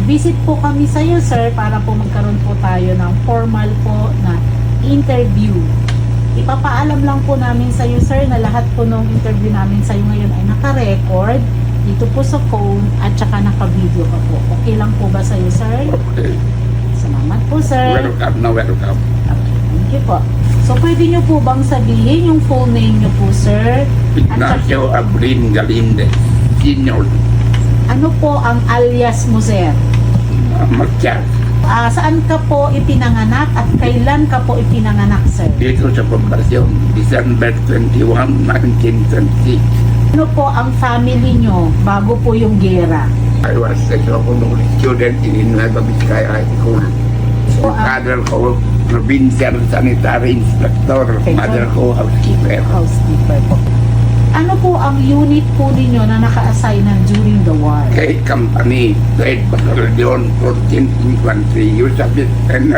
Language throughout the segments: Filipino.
Nag-visit po kami sa iyo, sir, para po magkaroon po tayo ng formal po na interview. Ipapaalam lang po namin sa iyo, sir, na lahat po ng interview namin sa iyo ngayon ay naka-record dito po sa phone at saka naka-video pa po. Okay lang po ba sa iyo, sir? Okay. Salamat po, sir. Welcome na welcome. Okay, thank you po. So, pwede nyo po bang sabihin yung full name nyo po, sir? At Ignacio Abrin Galindez, Senior, ano po ang alias mo, sir? Magtias. Saan ka po ipinanganak at kailan ka po ipinanganak, sir? Dito sa Poblacion, December 21, 1926. Ano po ang family nyo bago po yung gera? I was a sophomore student in Nueva Vizcaya High School. So, Father ko, provincial sanitary inspector. Okay, Mother ko, housekeeper. housekeeper po. Ano po ang unit po ninyo na naka-assignan during the war? Kay Company, 3rd Battalion, 14th Infantry, Yusabit, and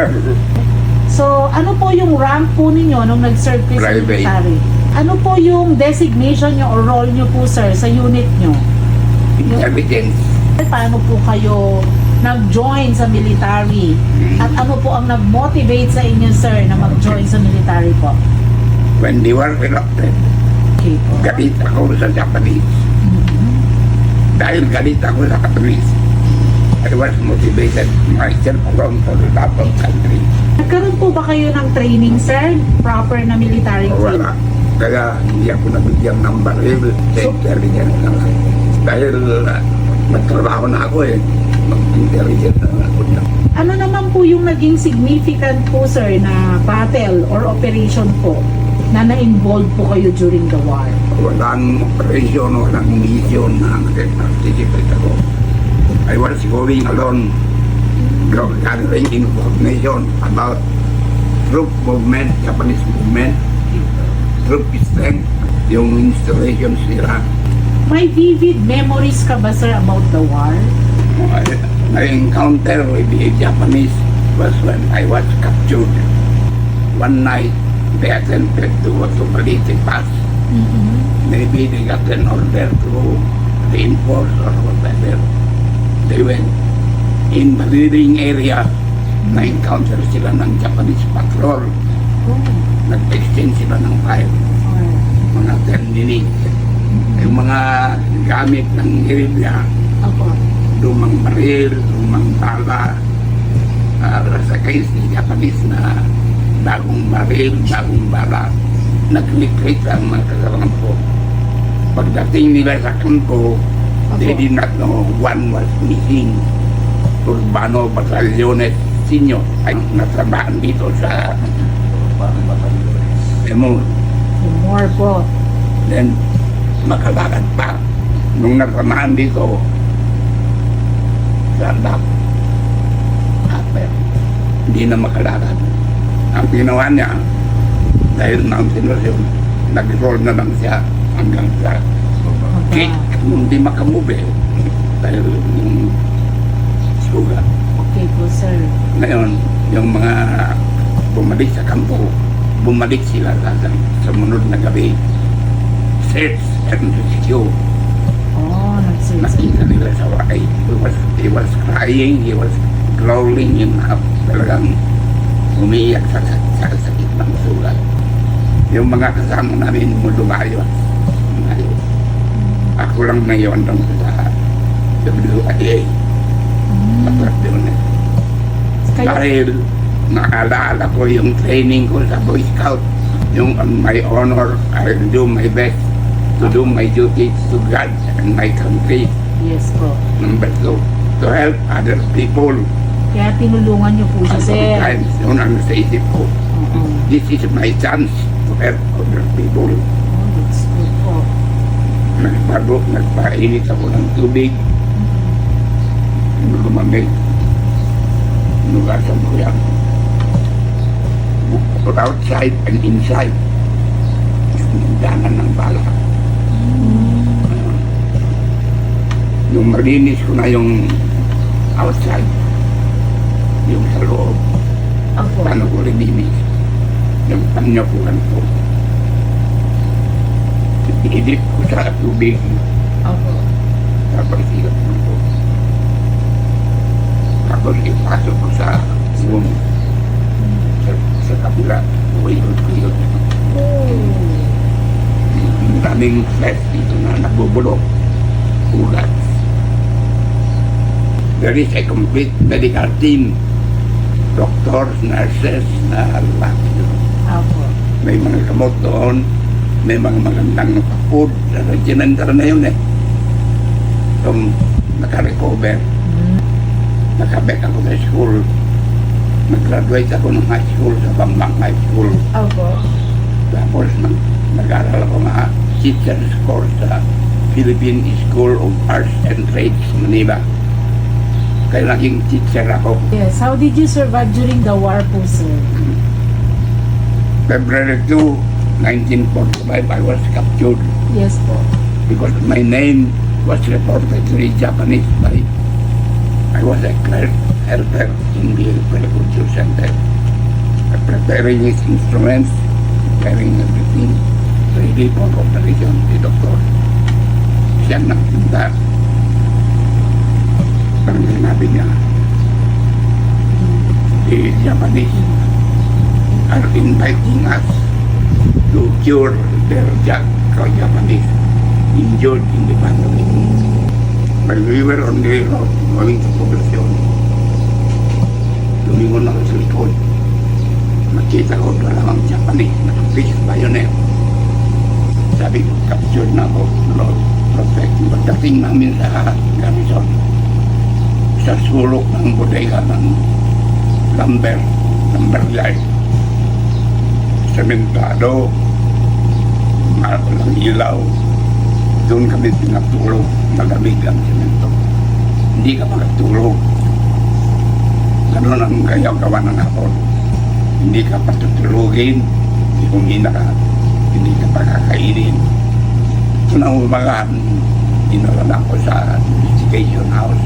So, ano po yung rank po ninyo nung nag-serve kayo sa Private. military? Ano po yung designation nyo or role nyo po, sir, sa unit nyo? intelligence. Paano po kayo nag-join sa military? At ano po ang nag-motivate sa inyo, sir, na mag-join sa military po? When they were erupted, Okay po. galit ako sa Japanese. Dahil galit ako sa Japanese, I was motivated myself alone for the love of country. Nagkaroon po ba kayo ng training, sir? Proper na military training? Wala. Kaya hindi ako nabigyan ng baril sa intelligence na lang. Dahil magtrabaho na ako mag-intelligence na ako na. Ano naman po yung naging significant po, sir, na battle or operation po na na-involve po kayo during the war? Walang operation, walang mission na nag-participate ako. I was going alone, gathering information about troop movement, Japanese movement, troop strength, yung installations nila. May vivid memories ka ba, sir, about the war? My encounter with the Japanese was when I was captured. One night, they attempted to go to Balite Pass. Maybe they got an order to reinforce or whatever. They went in Baliling area, na-encounter sila ng Japanese patrol. Nag-extend sila ng fire, mga 10 minutes. Yung mga gamit ng guerrilla, Opo. lumang baril, lumang bala, sa case ni Japanese na bagong baril, bagong bala, nag-liquid ang mga kasama ko. Pagdating nila sa kampo, they did not know one was missing. Urbano Batallones Senior ay natrabahan dito sa Emor. More po. Then, makalakad pa. Nung natrabahan dito, sa Dap, hindi na makalakad. Ang ginawa niya, dahil mountain yun, nag-roll na lang siya hanggang sa kick, hindi makamove dahil yung sugat. Okay po, sir. Ngayon, yung mga bumalik sa kampo, bumalik sila sa munod na gabi. Search and rescue. Oh, nag-search. Nakita nila sa wakay. He was crying, he was growling in half. Talagang umiiyak sa sakit ng sugat. Yung mga kasama namin mo lumayo. Ako lang na yun doon sa WIA. Patras doon Dahil nakalaala ko yung training ko sa Boy Scout. Yung on my honor, I'll do my best to do my duties to God and my country. Yes po. Number 2, to help other people. Kaya tinulungan niyo po siya, sir. Sometimes, yun ang sa isip ko. This is my chance to help other people. Oh, that's good po. Nagpainit ako ng tubig. Lumamig. Nugasan ko yan. Put outside and inside. Danan ng bala. Yung malinis ko na yung outside. Yung sa loob. Opo. Paano ko lininis? Yung panyakuhan ko. Iidip ko sa tubig. Opo. Tapos ikat mo ko. Tapos ipasok ko sa room. Sa kapila. Uyot-uyot. Ang daming flesh dito na nagbubulok. Ulat. There is a complete medical team. Doctors, nurses, na lahat. Opo. May mga gamot doon. May mga magandang food. Regimental na yun eh. Itong nakarecover. Nakabek ako sa school. Nag-graduate ako ng high school sa Bambang High School. Opo. Tapos nag-aral ako mga teacher's course sa Philippine School of Arts and Trades, Manila. Kaya naging teacher ako. Yes. How did you survive during the war po, sir? February 2, 1945, I was captured Yes po. because my name was reportedly Japanese by I was a clerk helper in the Agriculture Center. Preparing his instruments, preparing everything, ready for operation, the doctor. Siya nagpunta. Ang sinabi niya, the Japanese are inviting us to cure their Japanese injured in the battle. When we were on the road going to Poblacion, lumingon ako sa likod. Nakita ko dalawang Japanese na fish bayonet. Sabi ko, captured na ako, Lord, protect. Pagdating namin sa garrison, sa sulok ng bodega ng lumber yard, sementado, walang ilaw. Doon kami pinatulog, malamig ang semento. Hindi ka makatulog. Ganun ang gawa ng hapon. Hindi ka patutulugin, humina ka, hindi ka pakakainin. Unang umaga, dinala ko sa investigation house.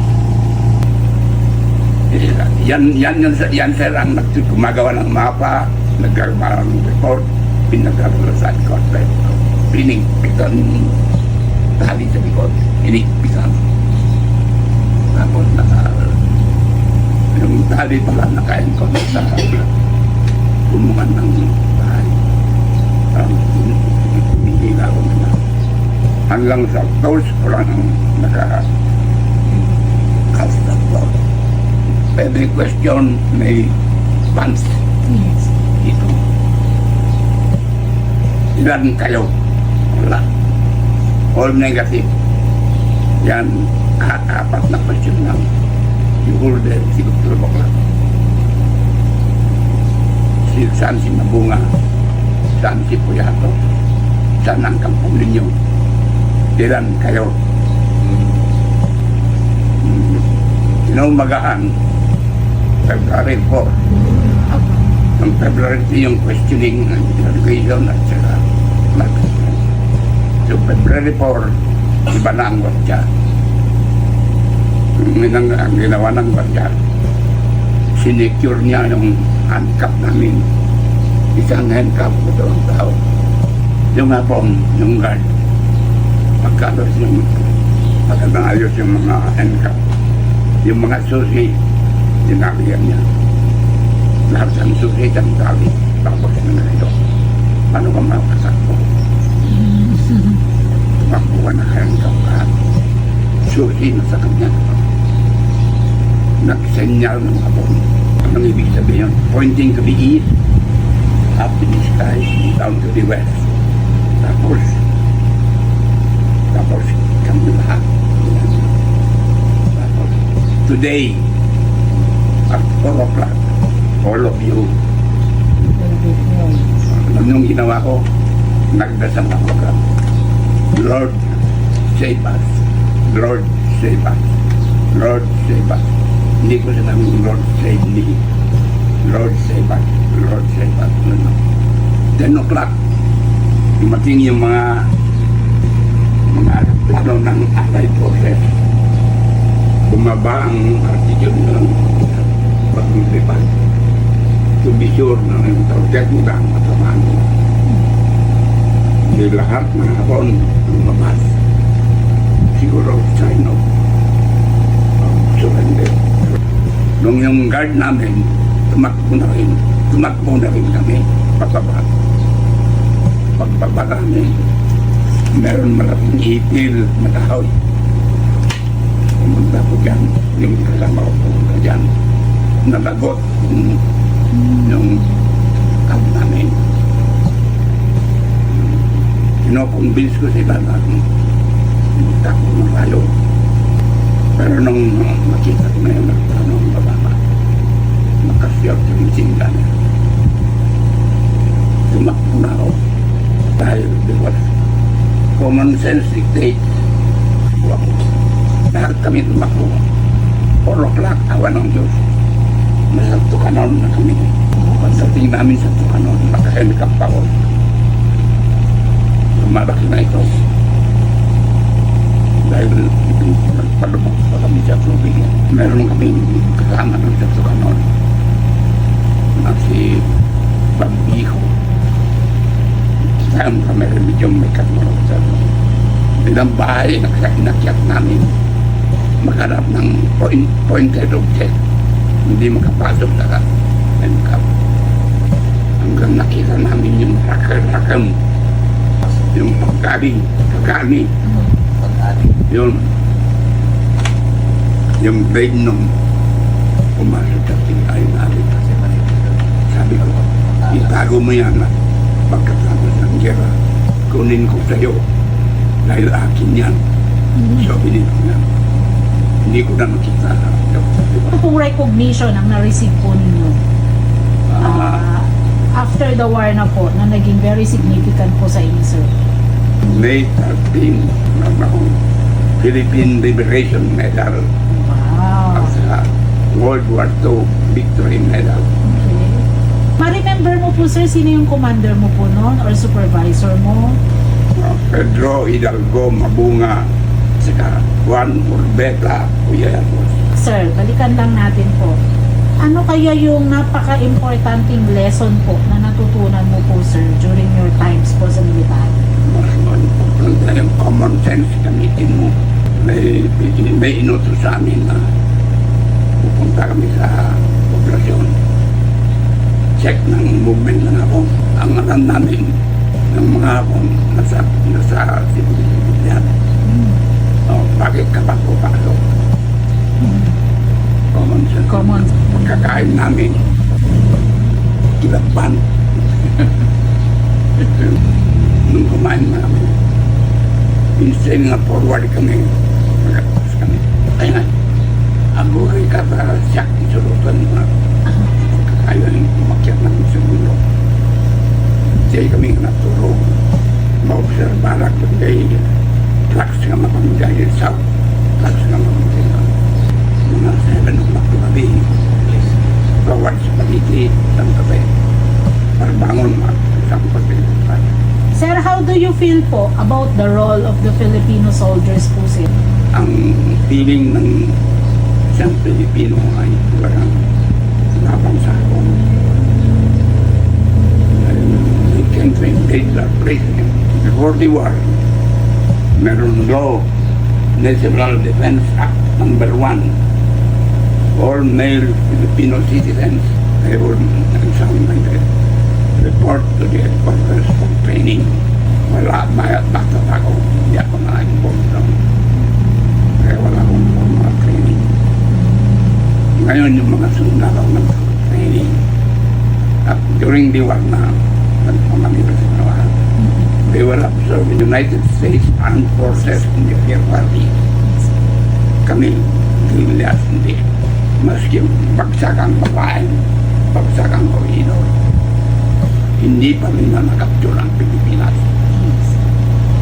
Yan sir ang gumagawa ng mapa, nagagawa ng report, pinagagawa sa corporate. Pinigpitan tali sa likod, inigpitan. Tapos yung tali pala nakain ko sa pumungan ng bahay. Humihila ko na. Hanggang sa toes ko lang naka-cast up. Every question may pants Yes. dito. Ilan kayo? Wala. All negative. Yan, apat na question lang. You hold them, siguro lang. Saan si Mabunga? Saan si Puyato? Saan ang kampung ninyo? Ilan kayo? Inaumagaan, February 4. Ang February 3 yung questioning ng interrogation at saka mag-question. So February 4, iba na ang watcha. Ang ginawa ng watcha, sinecure niya yung handcuff namin. Isang handcuff na dalawang tao. Yung hapon, yung guard, pagkalos yung pagkanaayos yung mga handcuff. Yung mga susi, dinalihan niya. Lahat ng susi ng tali, tapos na ito. Paano ka makasakto? Makuha na handcuff ka. Susi na sa kanya. Nagsenyal ng hapon. Anong ibig sabihin? Pointing to the east, up to the sky, down to the west. Tapos kami lahat. Tapos, today, at 4 o'clock, all of you, anong ginawa ko? Nagdasal ako ka. Lord, save us. Lord, save us. Lord, save us. Hindi ko sinabing Lord, save me. Lord, save us. Lord, save us. 10 o'clock, dumating yung mga plano ng allied forces. Bumaba ang altitude ng paglilipan. To be sure na yung target mo ang matamaan mo. Hindi lahat ng hapon lumabas. Siguro sign of surrender. Nung yung guard namin, tumakbo na rin kami, pababa. Pagbaba namin, meron malaking itil na kahoy. Pumunta ko dyan, yung kasama ko pumunta dyan. Nalagot yung camp namin. Kinoconvince ko sila na takbo na tayo. Pero nung nakita ko na yung nagtanong bababa, nakasiyap yung singa niya. Tumakbo na ako. Dahil because common sense dictates ako. Lahat kami tumakbo. 4 o'clock, awa ng Diyos. Nasa Tucanon na kami. Pagdating namin sa Tucanon, naka-helicopter ako. Lumalaki na ito. Dahil nagpalubog pa kami sa tubig. Meron kami kasama ng sa Tucanon na si Bambiho. Saan kami medyo may katulog sa ilang bahay na inakyat namin maghanap ng pointed object. Hindi makapasok sa handicap. Hanggang nakita namin yung rakam. Yung pagkani. Yun. Yung blade nung pumasok sa tingay namin. Sabi ko, itago mo yan na pagkatapos ng gera, kunin ko sa'yo dahil akin yan. So, binito niya. Hindi ko na makita. Ano pong recognition ang na-receive po ninyo? After the war na po, na naging very significant po sa inyo, sir? May 13, Philippine Liberation Medal. Wow. At sa World War II Victory Medal. Okay. Ma-remember mo po, sir, sino yung commander mo po noon or supervisor mo? Pedro Hidalgo Mabunga, saka Juan Urbeta Uyayapos. Sir, balikan lang natin po. Ano kaya yung napaka-importanting lesson po na natutunan mo po, sir, during your times po sa military? Mas important na yung common sense gamitin mo. May inutos sa amin na pupunta kami sa poblasyon. Check ng movement ng hapon. Ang alam namin ng mga hapon nasa civilian. Bakit ka ba pupasok? Common sense. Common. Pagkakain namin, kilakban. Nung kumain namin, instead nga forward kami, magkatapos kami. Kaya nga, abuhay ka para siyak isulutan mo na. Pagkakain, umakyat namin sa mundo. Diyan kami natulog. Maobserbarak yung kay trucks nga mapamigay south. Trucks nga mapamigay mga 7 o'clock na gabi. Bawat sa paliti ng gabi. Para bangon isang pagkakas. Sir, how do you feel po about the role of the Filipino soldiers po, sir? Ang feeling ng isang Pilipino ay parang labang sa ako. They came to invade our place. Before the war, meron law, National Defense Act number 1. All male Filipino citizens, they were examined, report to the headquarters for training. Wala, bata ako, hindi ako na-involved doon. Kaya wala akong formal training. Ngayon yung mga sundalo nag-training. At during the war na, nagpamaniba sa nawa, they were observed in the United States Armed Forces in the Air Party. Kami, guerrillas, hindi. Maski bagsak ang babae, bagsak ang koridor, hindi pa rin na nakapture ang Pilipinas.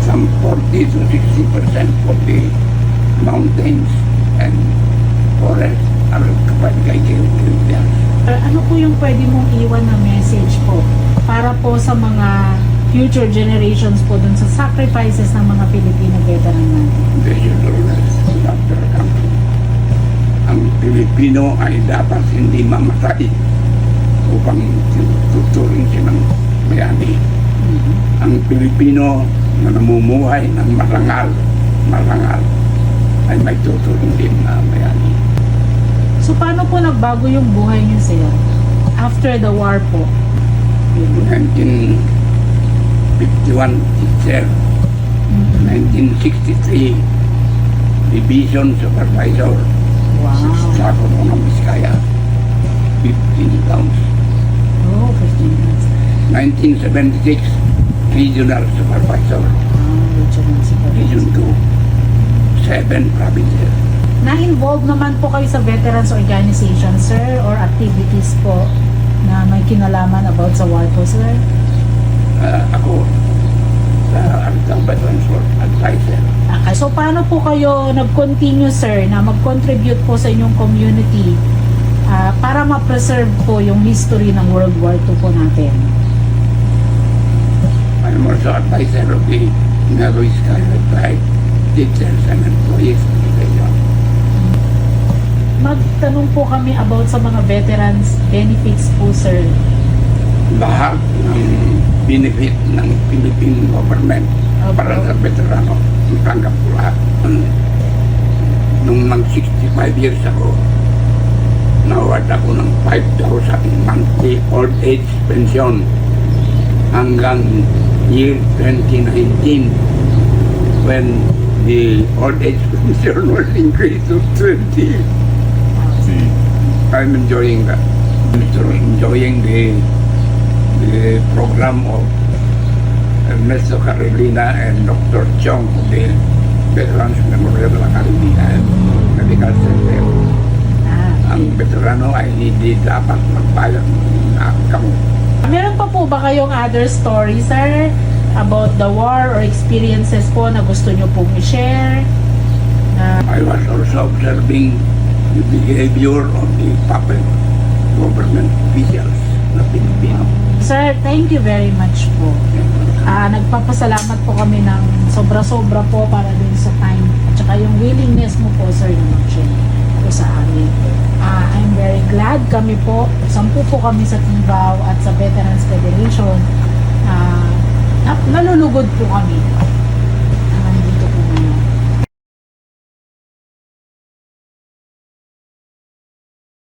Some 40 to 60% of the mountains and forests are occupied by guerrillas. Ano po yung pwede mong iwan na message po para po sa mga future generations po dun sa sacrifices ng mga Pilipino veteran natin? They should always love their country. Ang Pilipino ay dapat hindi mamatay upang tuturing silang bayani. Ang Pilipino na namumuhay ng marangal ay may tuturing din na bayani. So, paano po nagbago yung buhay niyo, sir? After the war po. 1951 teacher, 1963 division supervisor Wow. sa Coronel Vizcaya, 15 counts. Oh, 15 months. 1976 regional supervisor, region 2, 7 provinces. Na-involve naman po kayo sa Veterans Organization, sir, or activities po na may kinalaman about sa war po, sir? Ako sa Arcang Veterans Work Advisor. Okay. So, paano po kayo nag-continue, sir, na mag-contribute po sa inyong community para ma-preserve po yung history ng World War II po natin? I'm also advisor of the Nueva Vizcaya Tribe Teachers and Employees Association. Magtanong po kami about sa mga veterans benefits po, sir. Lahat ng benefit ng Philippine government para sa veterano, tanggap ko lahat. Nung mag-65 years ako, na-award ako ng 5,000 monthly old age pension hanggang year 2019 when the old age pension was increased to 20. I'm enjoying that. Enjoying the program of Ernesto Carolina and Dr. Chong of the Veterans Memorial Academy and Medical Center. Ang veterano ay hindi dapat magbayad ng gamot. Meron pa po ba kayong other story, sir, about the war or experiences po na gusto nyo pong i-share? I was also observing the behavior of the puppet government officials na Pilipino. Sir, thank you very much po. Nagpapasalamat po kami ng sobra-sobra po para din sa time at saka yung willingness mo po, sir, na mag-share po sa amin. I'm very glad kami po, 10 po kami sa Tibao at sa Veterans Federation, nalulugod po kami